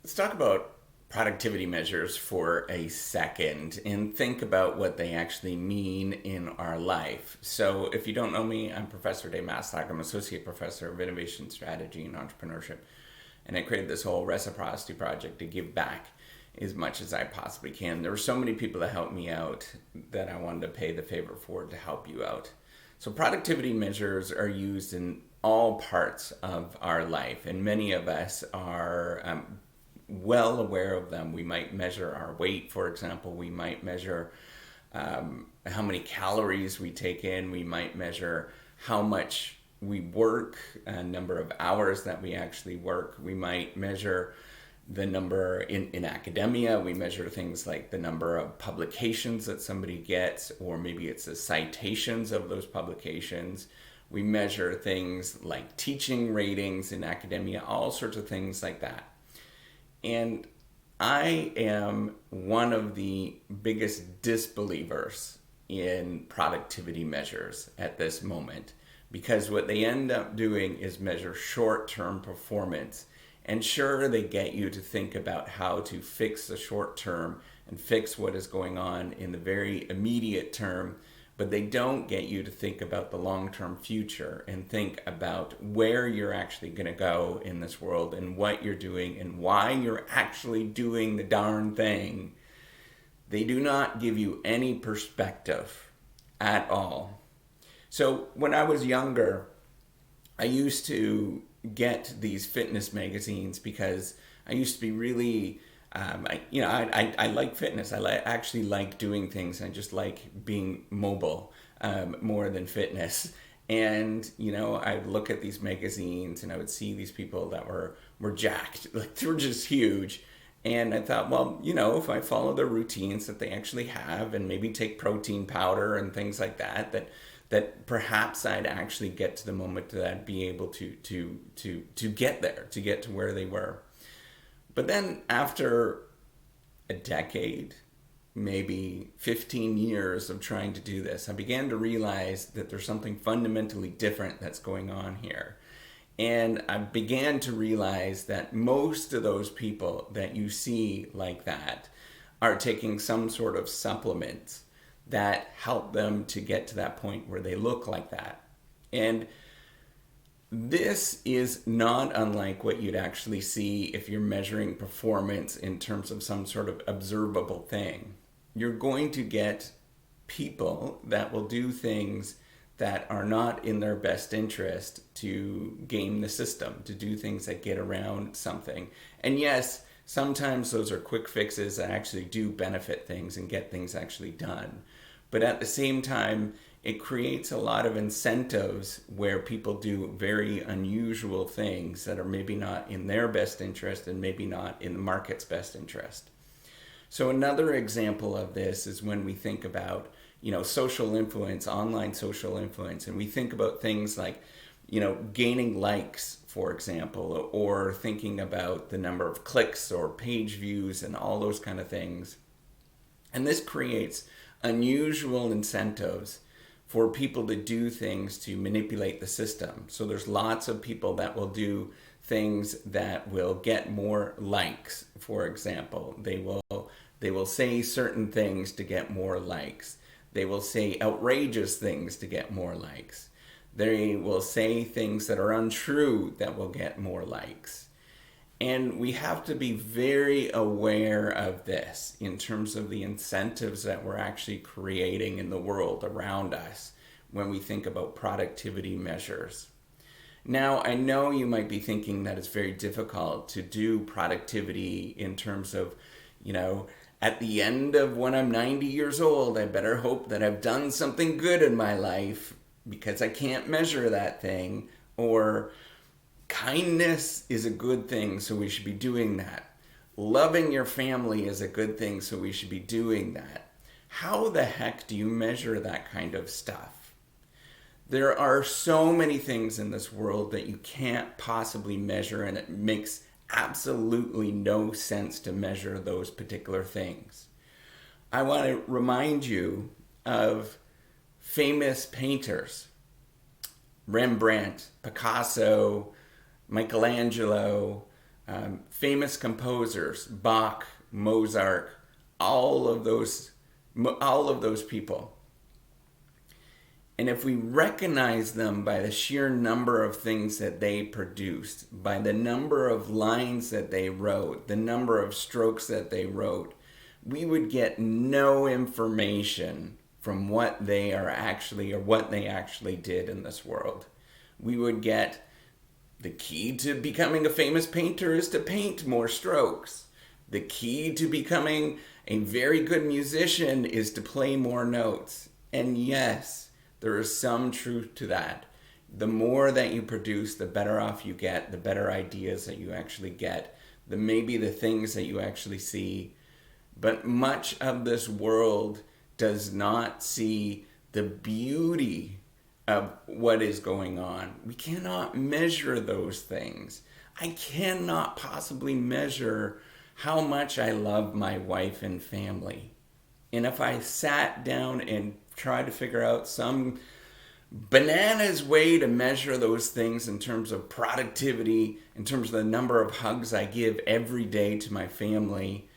Let's talk about productivity measures for a second and think about what they actually mean in our life. So, if you don't know me, I'm Professor Dave Maslach. I'm Associate Professor of Innovation Strategy and Entrepreneurship. And I created this whole reciprocity project to give back as much as I possibly can. There were so many people that helped me out that I wanted to pay the favor forward to help you out. So, productivity measures are used in all parts of our life, and many of us are well aware of them. We might measure our weight, for example. We might measure how many calories we take in. We might measure how much we work, a number of hours that we actually work. We might measure the number in academia. We measure things like the number of publications that somebody gets, or maybe it's the citations of those publications. We measure things like teaching ratings in academia, all sorts of things like that. And I am one of the biggest disbelievers in productivity measures at this moment, because what they end up doing is measure short-term performance. And sure, they get you to think about how to fix the short term and fix what is going on in the very immediate term, but they don't get you to think about the long-term future and think about where you're actually going to go in this world and what you're doing and why you're actually doing the darn thing. They do not give you any perspective at all. So when I was younger, I used to get these fitness magazines because I used to be really I like fitness. Actually like doing things. I just like being mobile more than fitness. And, I'd look at these magazines and I would see these people that were jacked. Like, they were just huge. And I thought, well, if I follow the routines that they actually have and maybe take protein powder and things like that perhaps I'd actually get to the moment that I'd be able to get there, to get to where they were. But then after a decade, maybe 15 years of trying to do this, I began to realize that there's something fundamentally different that's going on here. And I began to realize that most of those people that you see like that are taking some sort of supplements that help them to get to that point where they look like that. And this is not unlike what you'd actually see if you're measuring performance in terms of some sort of observable thing. You're going to get people that will do things that are not in their best interest to game the system, to do things that get around something. And yes, sometimes those are quick fixes that actually do benefit things and get things actually done. But at the same time, it creates a lot of incentives where people do very unusual things that are maybe not in their best interest and maybe not in the market's best interest. So another example of this is when we think about, social influence, online social influence, and we think about things like, gaining likes, for example, or thinking about the number of clicks or page views and all those kind of things. And this creates unusual incentives for people to do things to manipulate the system. So there's lots of people that will do things that will get more likes, for example. They will say certain things to get more likes. They will say outrageous things to get more likes. They will say things that are untrue that will get more likes. And we have to be very aware of this in terms of the incentives that we're actually creating in the world around us when we think about productivity measures. Now, I know you might be thinking that it's very difficult to do productivity in terms of, at the end of when I'm 90 years old, I better hope that I've done something good in my life because I can't measure that thing. Or kindness is a good thing, so we should be doing that. Loving your family is a good thing, so we should be doing that. How the heck do you measure that kind of stuff? There are so many things in this world that you can't possibly measure, and it makes absolutely no sense to measure those particular things. I want to remind you of famous painters. Rembrandt, Picasso, Michelangelo, famous composers, Bach, Mozart, all of those people. And if we recognize them by the sheer number of things that they produced, by the number of lines that they wrote, the number of strokes that they wrote, we would get no information from what they are actually, or what they actually did in this world. We would get the key to becoming a famous painter is to paint more strokes. The key to becoming a very good musician is to play more notes. And yes, there is some truth to that. The more that you produce, the better off you get, the better ideas that you actually get, maybe the things that you actually see. But much of this world does not see the beauty of what is going on. We cannot measure those things. I cannot possibly measure how much I love my wife and family. And if I sat down and tried to figure out some bananas way to measure those things in terms of productivity, in terms of the number of hugs I give every day to my family,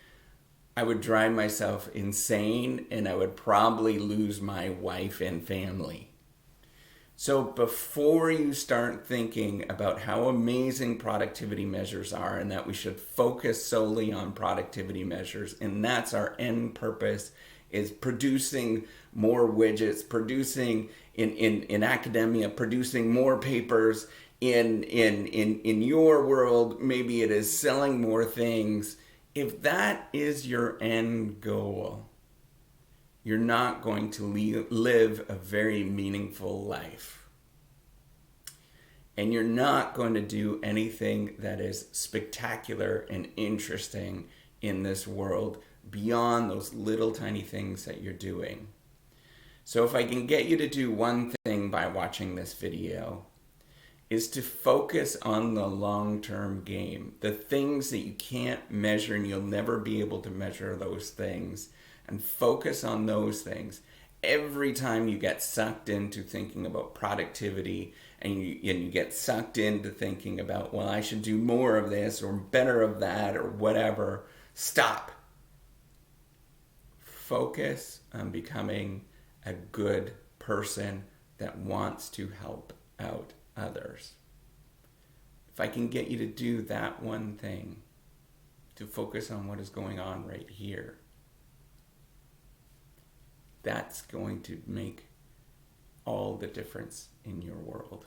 I would drive myself insane, and I would probably lose my wife and family. So before you start thinking about how amazing productivity measures are, and that we should focus solely on productivity measures, and that's our end purpose, is producing more widgets, producing in academia, producing more papers, in your world, maybe it is selling more things. If that is your end goal, you're not going to live a very meaningful life. And you're not going to do anything that is spectacular and interesting in this world beyond those little tiny things that you're doing. So if I can get you to do one thing by watching this video, is to focus on the long-term game, the things that you can't measure, and you'll never be able to measure those things, and focus on those things. Every time you get sucked into thinking about productivity, and you get sucked into thinking about, well, I should do more of this or better of that or whatever, stop. Focus on becoming a good person that wants to help out others. If I can get you to do that one thing, to focus on what is going on right here, that's going to make all the difference in your world.